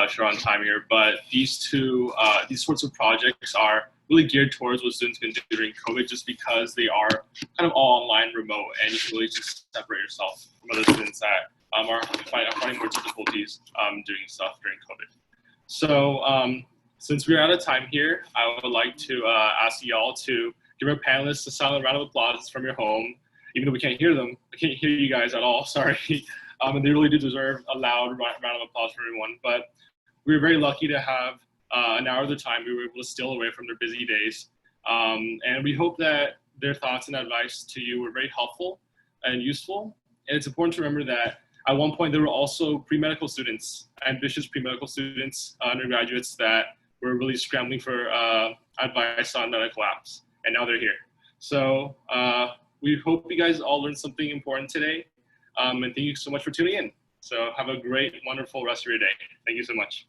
short on time here, but these sorts of projects are really geared towards what students can do during COVID, just because they are kind of all online, remote, and you can really just separate yourself from other students that are finding more difficulties doing stuff during COVID. So since we're out of time here, I would like to ask y'all to give our panelists a silent round of applause from your home, even though we can't hear them. I can't hear you guys at all, sorry. And they really do deserve a loud round of applause from everyone. But we were very lucky to have an hour of their time we were able to steal away from their busy days. And we hope that their thoughts and advice to you were very helpful and useful. And it's important to remember that at one point there were also pre-medical students, ambitious pre-medical students, undergraduates that were really scrambling for advice on medical apps, and now they're here. So we hope you guys all learned something important today. And thank you so much for tuning in. So have a great, wonderful rest of your day. Thank you so much.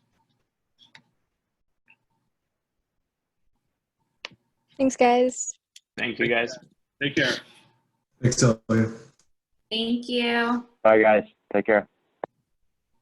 thanks, guys. Thank you, guys. Take care. Thanks, Elliot. Thank you. Bye, guys. Take care.